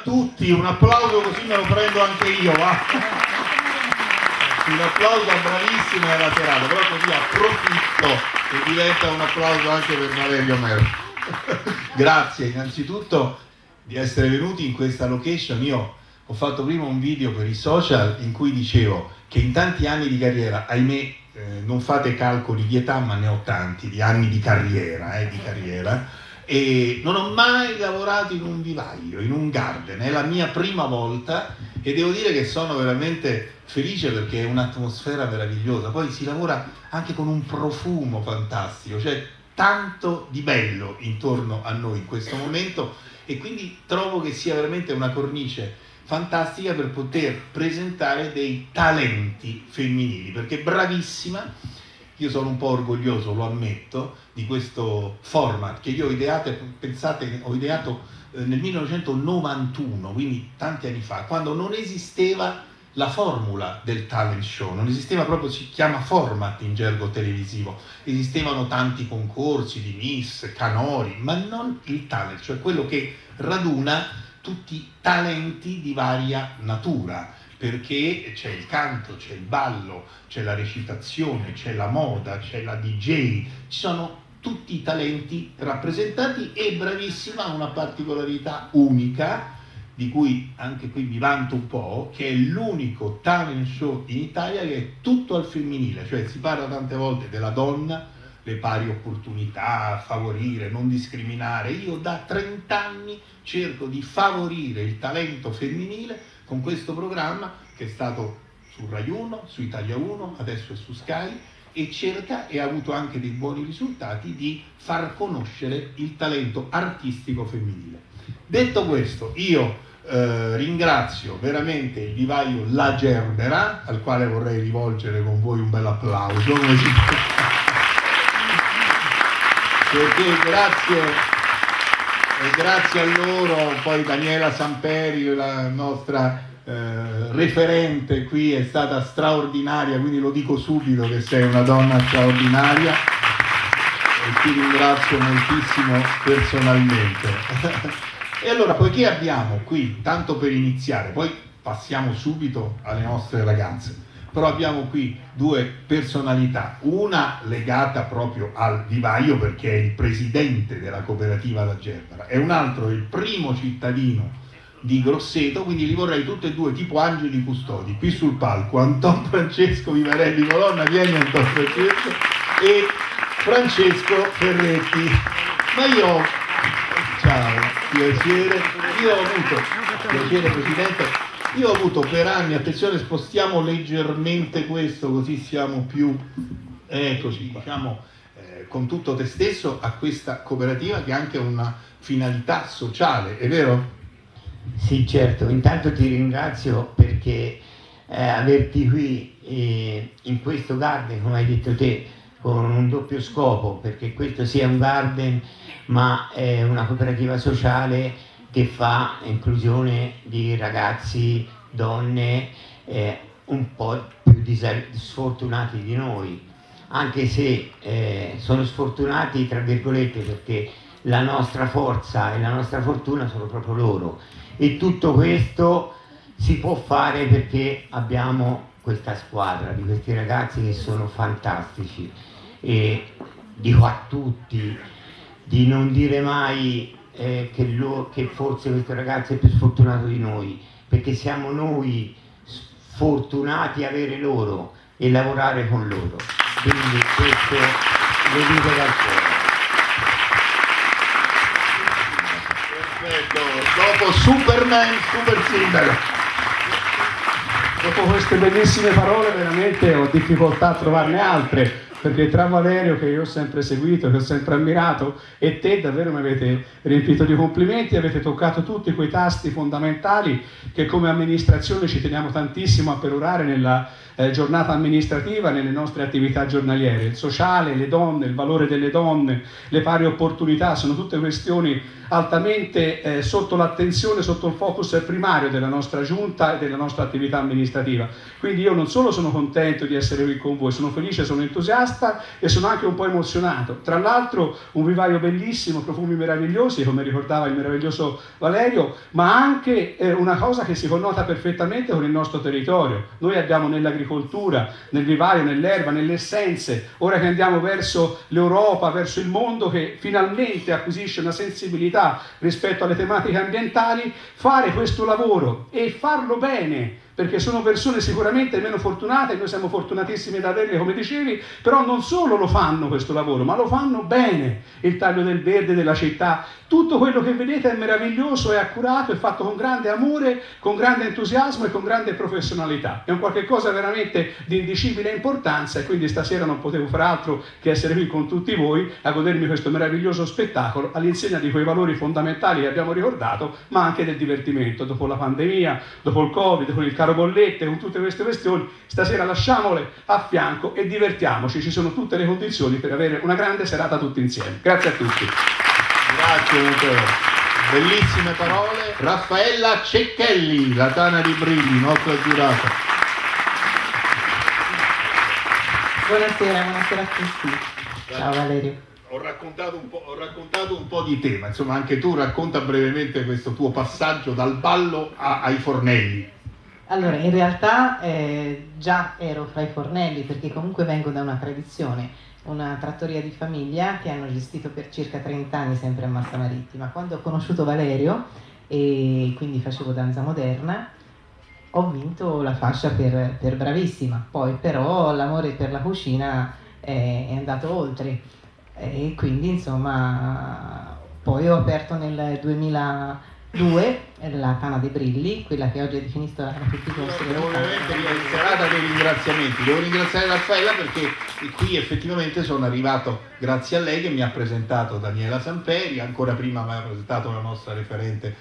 tutti, un applauso così me lo prendo anche io, va? Un applauso a bravissima e alla serata, però così approfitto e diventa un applauso anche per Valerio Merlo. Grazie innanzitutto di essere venuti in questa location. Io ho fatto prima un video per i social in cui dicevo che in tanti anni di carriera, ahimè, non fate calcoli di età, ma ne ho tanti, di anni di carriera, e non ho mai lavorato in un vivaio, in un garden, è la mia prima volta e devo dire che sono veramente felice perché è un'atmosfera meravigliosa, poi si lavora anche con un profumo fantastico, cioè tanto di bello intorno a noi in questo momento e quindi trovo che sia veramente una cornice fantastica per poter presentare dei talenti femminili, perché bravissima, io sono un po' orgoglioso, lo ammetto, di questo format che io ho ideato, pensate, ho ideato nel 1991, quindi tanti anni fa, quando non esisteva la formula del talent show, non esisteva proprio, si chiama format in gergo televisivo, esistevano tanti concorsi di Miss, Canori, ma non il talent, cioè quello che raduna tutti i talenti di varia natura, perché c'è il canto, c'è il ballo, c'è la recitazione, c'è la moda, c'è la DJ, ci sono tutti i talenti rappresentati e bravissima, una particolarità unica, di cui anche qui mi vanto un po', che è l'unico talent show in Italia che è tutto al femminile, cioè si parla tante volte della donna, le pari opportunità, favorire, non discriminare. Io da 30 anni cerco di favorire il talento femminile con questo programma che è stato su Rai 1, su Italia 1, adesso è su Sky e cerca, e ha avuto anche dei buoni risultati, di far conoscere il talento artistico femminile. Detto questo, io ringrazio veramente il vivaio La Gerbera, al quale vorrei rivolgere con voi un bel applauso, come si perché grazie a loro, poi Daniela Samperi, la nostra referente qui, è stata straordinaria, quindi lo dico subito che sei una donna straordinaria e ti ringrazio moltissimo personalmente. E allora, poiché abbiamo qui, tanto per iniziare, poi passiamo subito alle nostre ragazze, però abbiamo qui due personalità, una legata proprio al vivaio perché è il presidente della cooperativa La Gerbera e un altro è il primo cittadino di Grosseto, quindi li vorrei tutti e due tipo angeli custodi qui sul palco. Anton Francesco Vivarelli Colonna, vieni Anton Francesco, e Francesco Ferretti. Ma io, ciao, piacere, piacere Presidente, io ho avuto per anni, attenzione, spostiamo leggermente questo così siamo più, eccoci, diciamo, con tutto te stesso a questa cooperativa che ha anche una finalità sociale, è vero? Sì, certo, intanto ti ringrazio perché averti qui in questo garden, come hai detto te, con un doppio scopo, perché questo sia un garden ma è una cooperativa sociale che fa inclusione di ragazzi, donne un po' più sfortunati di noi, anche se sono sfortunati tra virgolette perché la nostra forza e la nostra fortuna sono proprio loro. E tutto questo si può fare perché abbiamo questa squadra di questi ragazzi che sono fantastici e dico a tutti di non dire mai che forse questo ragazzo è più sfortunato di noi, perché siamo noi fortunati a avere loro e lavorare con loro, quindi questo lo dico dal cuore. Dopo Superman, Super Sindaco. Dopo queste bellissime parole veramente ho difficoltà a trovarne altre, perché tra Valerio, che io ho sempre seguito, che ho sempre ammirato, e te davvero mi avete riempito di complimenti, avete toccato tutti quei tasti fondamentali che come amministrazione ci teniamo tantissimo a perorare nella giornata amministrativa, nelle nostre attività giornaliere. Il sociale, le donne, il valore delle donne, le pari opportunità, sono tutte questioni altamente sotto l'attenzione, sotto il focus primario della nostra giunta e della nostra attività amministrativa. Quindi io non solo sono contento di essere qui con voi, sono felice, sono entusiasta, entusiasta e sono anche un po' emozionato. Tra l'altro un vivaio bellissimo, profumi meravigliosi, come ricordava il meraviglioso Valerio, ma anche una cosa che si connota perfettamente con il nostro territorio. Noi abbiamo nell'agricoltura, nel vivaio, nell'erba, nelle essenze, ora che andiamo verso l'Europa, verso il mondo che finalmente acquisisce una sensibilità rispetto alle tematiche ambientali, fare questo lavoro e farlo bene, perché sono persone sicuramente meno fortunate, noi siamo fortunatissimi ad averle, come dicevi, però non solo lo fanno questo lavoro, ma lo fanno bene. Il taglio del verde della città, tutto quello che vedete è meraviglioso, è accurato, è fatto con grande amore, con grande entusiasmo e con grande professionalità. È un qualche cosa veramente di indicibile importanza, e quindi stasera non potevo far altro che essere qui con tutti voi a godermi questo meraviglioso spettacolo all'insegna di quei valori fondamentali che abbiamo ricordato, ma anche del divertimento. Dopo la pandemia, dopo il Covid, con il caro bollette, con tutte queste questioni, stasera lasciamole a fianco e divertiamoci. Ci sono tutte le condizioni per avere una grande serata tutti insieme. Grazie a tutti. Grazie Matteo, bellissime parole. Raffaella Cecchelli, la Tana di Brilli, nostra giurata. Buonasera a tutti. Ciao Valerio. Ho raccontato un po' di te, ma insomma anche tu racconta brevemente questo tuo passaggio dal ballo ai fornelli. Allora, in realtà già ero fra i fornelli, perché comunque vengo da una tradizione, una trattoria di famiglia che hanno gestito per circa 30 anni sempre a Massa Marittima. Quando ho conosciuto Valerio e quindi facevo danza moderna, ho vinto la fascia per bravissima. Poi però l'amore per la cucina è andato oltre, e quindi insomma poi ho aperto nel 2002 la Tana dei Brilli, quella che oggi è definita la più piccola. Ovviamente serata dei ringraziamenti. Devo ringraziare Raffaella perché qui effettivamente sono arrivato grazie a lei, che mi ha presentato Daniela Samperi, ancora prima mi ha presentato la nostra referente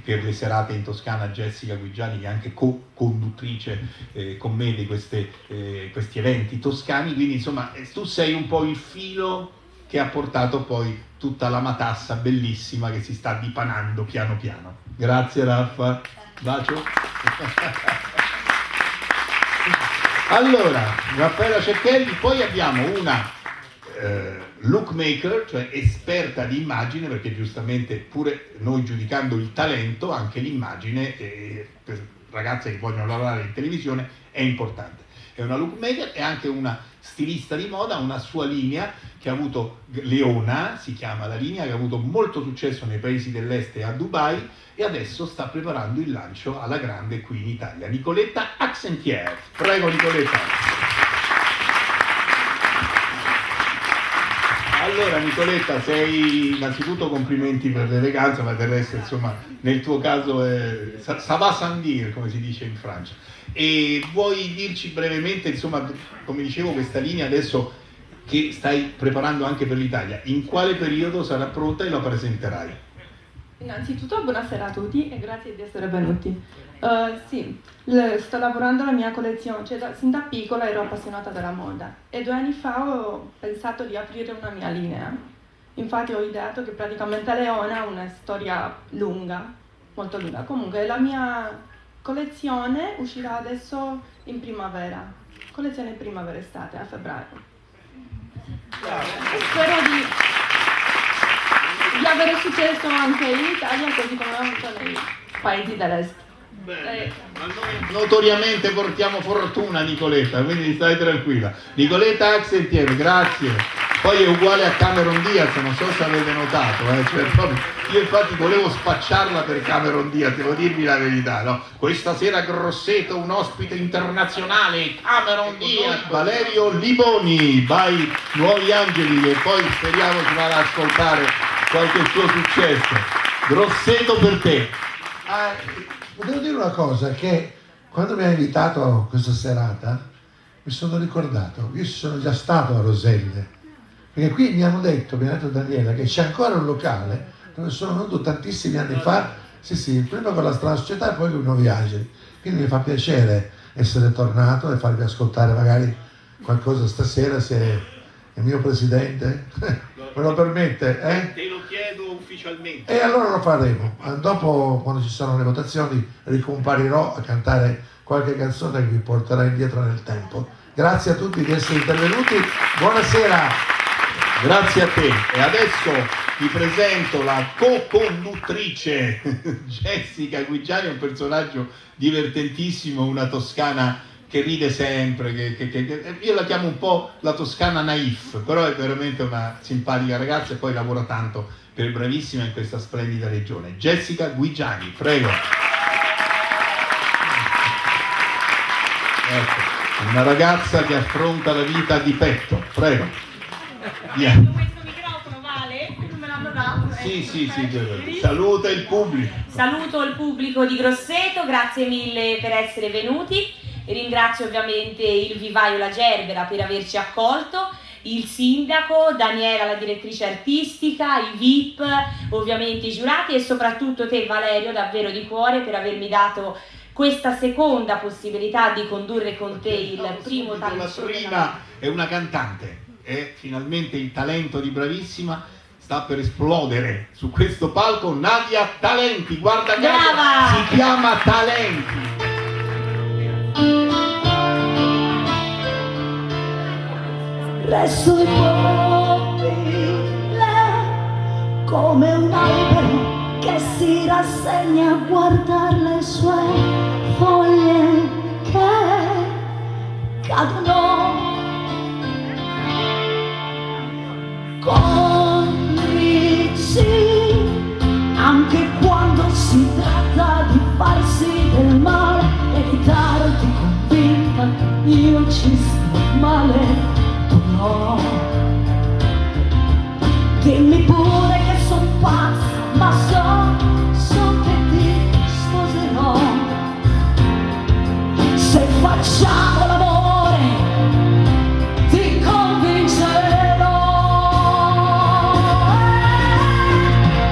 per le serate in Toscana, Jessica Guigiani, che è anche co-conduttrice con me di questi eventi toscani. Quindi insomma tu sei un po' il filo che ha portato poi tutta la matassa bellissima che si sta dipanando piano piano. Grazie Raffa, bacio. Allora, Raffaella Cecchelli, poi abbiamo una look maker, cioè esperta di immagine, perché giustamente pure noi giudicando il talento, anche l'immagine per ragazze che vogliono lavorare in televisione è importante. È una look maker, è anche una stilista di moda, una sua linea che ha avuto, Leona si chiama la linea, che ha avuto molto successo nei paesi dell'est e a Dubai, e adesso sta preparando il lancio alla grande qui in Italia. Nicoletta Accentier, prego Nicoletta. Allora Nicoletta, sei innanzitutto complimenti per l'eleganza, ma del resto insomma nel tuo caso ça va sans dire, come si dice in Francia. E vuoi dirci brevemente, insomma, come dicevo, questa linea adesso che stai preparando anche per l'Italia, in quale periodo sarà pronta e la presenterai? Innanzitutto buonasera a tutti e grazie di essere venuti. Sì, sto lavorando alla mia collezione, cioè sin da piccola ero appassionata della moda e 2 anni fa ho pensato di aprire una mia linea. Infatti ho ideato che praticamente Leona ha una storia lunga, molto lunga. Comunque la mia collezione uscirà adesso in primavera, collezione primavera-estate a febbraio. E spero di avere successo anche in Italia, così come ho avuto nei paesi dell'est. Bene, ma noi notoriamente portiamo fortuna Nicoletta, quindi stai tranquilla. Nicoletta Accentier, grazie. Poi è uguale a Cameron Diaz, non so se avete notato, cioè, proprio, io infatti volevo spacciarla per Cameron Diaz, devo dirvi la verità, no? Questa sera Grosseto, un ospite internazionale, Cameron Diaz, Valerio Liboni, by Nuovi Angeli, che poi speriamo ci farà ascoltare qualche suo successo. Grosseto per te. Devo dire una cosa, che quando mi ha invitato a questa serata mi sono ricordato, io sono già stato a Roselle, perché qui mi ha detto Daniela, che c'è ancora un locale dove sono venuto tantissimi anni fa, sì, prima con la Strana Società e poi con i Nuovi Angeli, quindi mi fa piacere essere tornato e farvi ascoltare magari qualcosa stasera, se il mio presidente me lo permette. Te lo chiedo ufficialmente. E allora lo faremo. Dopo, quando ci saranno le votazioni, ricomparirò a cantare qualche canzone che vi porterà indietro nel tempo Grazie a tutti di essere intervenuti. Buonasera. Grazie a te. E adesso vi presento la co-conduttrice Jessica Guigiani, un personaggio divertentissimo, una toscana che ride sempre, io la chiamo un po' la toscana naif, però è veramente una simpatica ragazza e poi lavora tanto per Bravissima in questa splendida regione. Jessica Guigiani, prego. Ecco, una ragazza che affronta la vita di petto, prego. Via. Questo microfono vale? Non me l'hanno dato. Sì, saluta il pubblico. Saluto il pubblico di Grosseto, grazie mille per essere venuti. Ringrazio ovviamente il Vivaio La Gerbera per averci accolto, il sindaco, Daniela la direttrice artistica, i VIP, ovviamente i giurati e soprattutto te Valerio, davvero di cuore per avermi dato questa seconda possibilità di condurre con te il primo talent show. La prima è una cantante e finalmente il talento di Bravissima sta per esplodere su questo palco. Nadia Talenti, guarda caso, si chiama Talenti. Resto immobile come un albero che si rassegna a guardare le sue foglie che cadono con ricci anche quando si tratta di farsi del male e di darti convinta io ci sto male. No. Dimmi pure che son pazza, ma so che ti sposerò. Se facciamo l'amore, ti convincerò.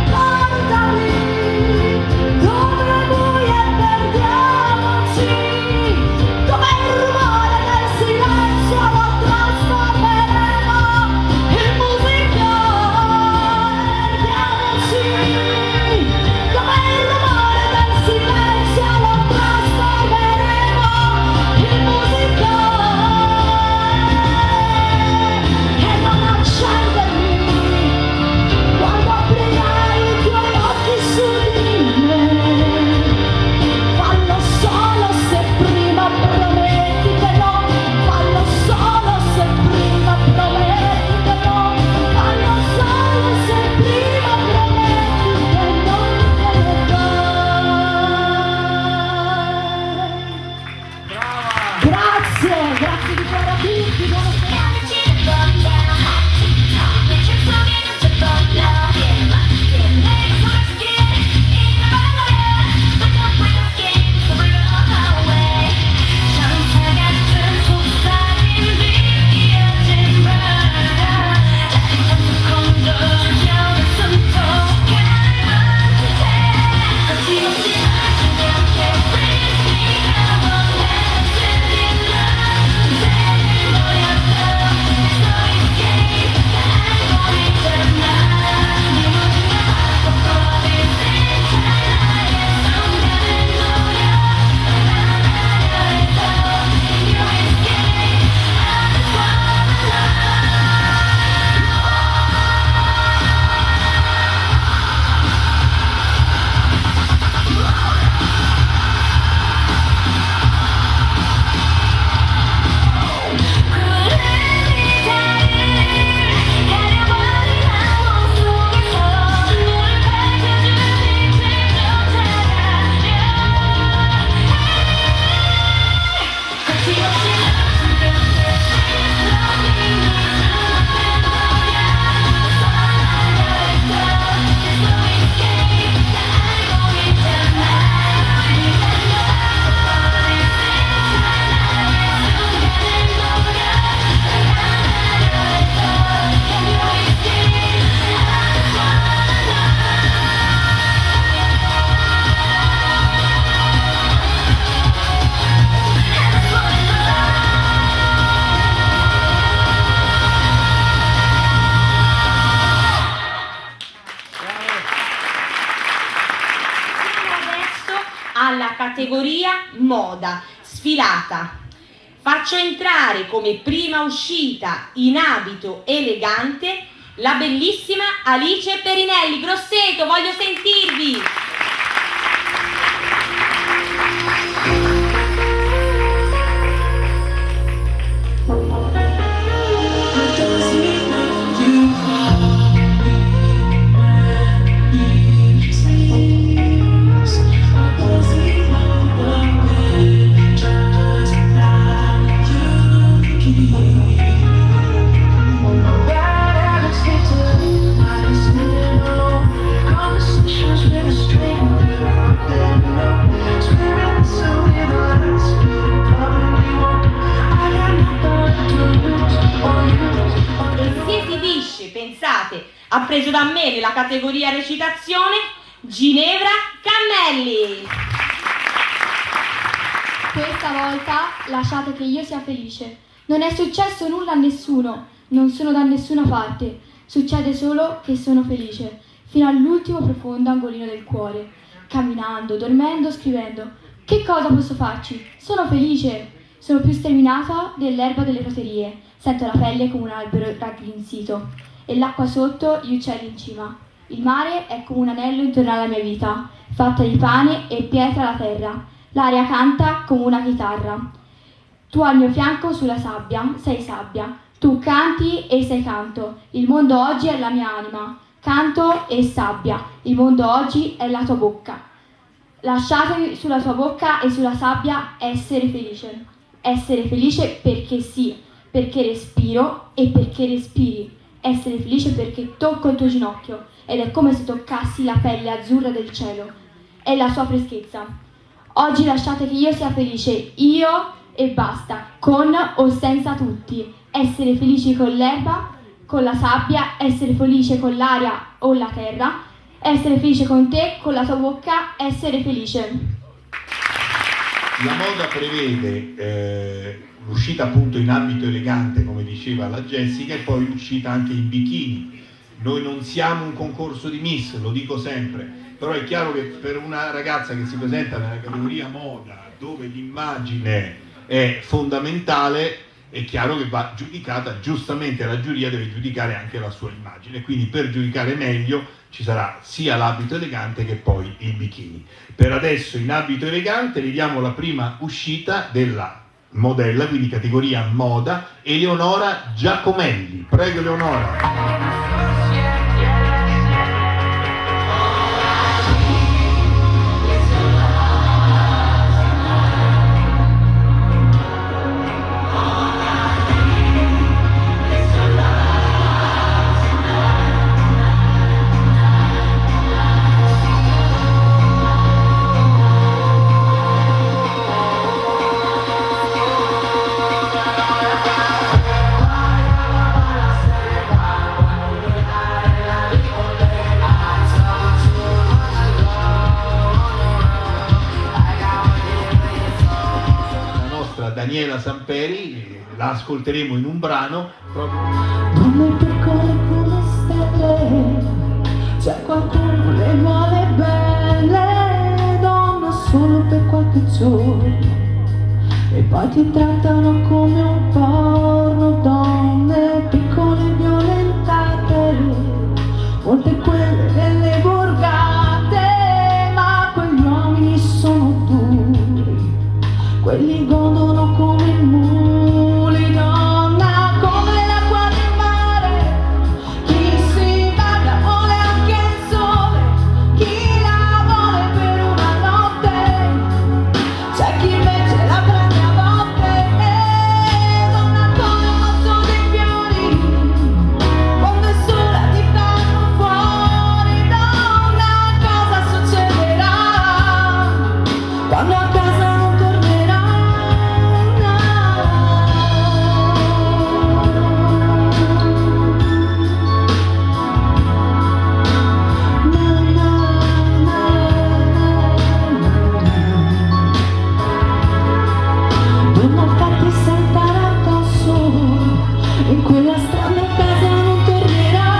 Guardami, come buia e perdiamoci, come il rumore del silenzio lo trasformeremo in musica. Perdiamoci, come il rumore del silenzio lo trasformeremo in musica. E non accendermi quando aprirai i tuoi occhi su di me. Fallo solo se prima prometti che no. Fallo solo se prima prometti che no. Fallo solo se prima prometti che non te ne vai. Grazie di cuore a tutti, buonasera. Alla categoria moda, sfilata, faccio entrare come prima uscita in abito elegante la bellissima Alice Perinelli. Grosseto, voglio sentirvi! Pensate, ha preso da me nella categoria recitazione Ginevra Cannelli. Questa volta lasciate che io sia felice. Non è successo nulla a nessuno, non sono da nessuna parte. Succede solo che sono felice, fino all'ultimo profondo angolino del cuore. Camminando, dormendo, scrivendo. Che cosa posso farci? Sono felice. Sono più sterminata dell'erba delle praterie. Sento la pelle come un albero raggrinzito. E l'acqua sotto, gli uccelli in cima. Il mare è come un anello intorno alla mia vita, fatta di pane e pietra la terra. L'aria canta come una chitarra. Tu al mio fianco sulla sabbia, sei sabbia. Tu canti e sei canto. Il mondo oggi è la mia anima. Canto e sabbia. Il mondo oggi è la tua bocca. Lasciatemi sulla tua bocca e sulla sabbia essere felice. Essere felice perché sì, perché respiro e perché respiri. Essere felice perché tocco il tuo ginocchio ed è come se toccassi la pelle azzurra del cielo. È la sua freschezza. Oggi lasciate che io sia felice, io e basta, con o senza tutti. Essere felici con l'erba, con la sabbia, essere felice con l'aria o la terra, essere felice con te, con la tua bocca, essere felice. La moda prevede l'uscita appunto in abito elegante, come diceva la Jessica, e poi l'uscita anche in bikini. Noi non siamo un concorso di Miss, lo dico sempre, però è chiaro che per una ragazza che si presenta nella categoria moda, dove l'immagine è fondamentale, è chiaro che va giudicata, giustamente la giuria deve giudicare anche la sua immagine, quindi per giudicare meglio ci sarà sia l'abito elegante che poi il bikini. Per adesso in abito elegante vediamo la prima uscita della modella, quindi categoria moda, Eleonora Giacomelli. Prego Eleonora. Daniela Samperi, la ascolteremo in un brano proprio. Donne piccole come stelle, c'è qualcuno le vuole belle, donna solo per qualche giorno, e poi ti trattano come un porno. Donne piccole violentate, molte quelle delle borgate, ma quegli uomini sono duri, quelli godono come i muli. Donna come l'acqua del mare, chi si bacia vuole anche il sole, chi la vuole per una notte, c'è chi invece la prende a botte. Donna come un mazzo di fiori, quando è sola ti fanno fuori. Donna, cosa succederà quando a casa non tornerà? Donna, fatti saltare addosso, in quella strada a casa non tornerà.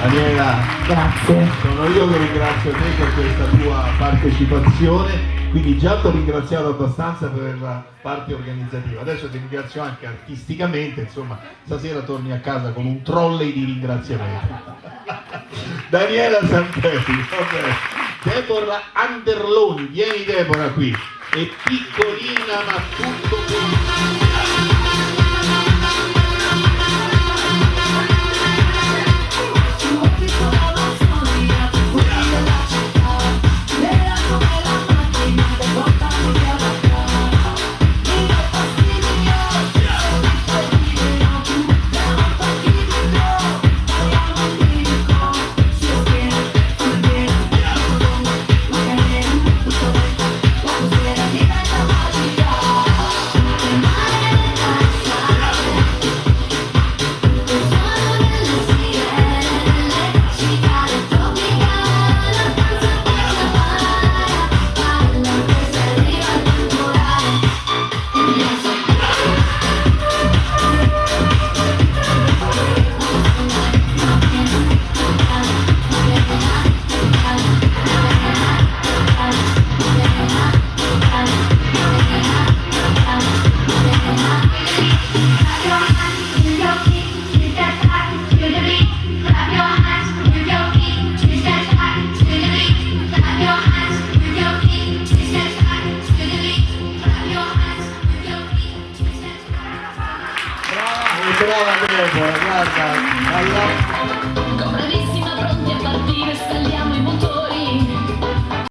Daniela, Grazie. sono io che ringrazio te per questa tua partecipazione, quindi già ti ho ringraziato abbastanza per la parte organizzativa, adesso ti ringrazio anche artisticamente, insomma stasera torni a casa con un trolley di ringraziamenti. Daniela Santelli, vabbè. Deborah Anderloni, vieni Deborah qui, è piccolina ma tutto brava Deborah, guarda,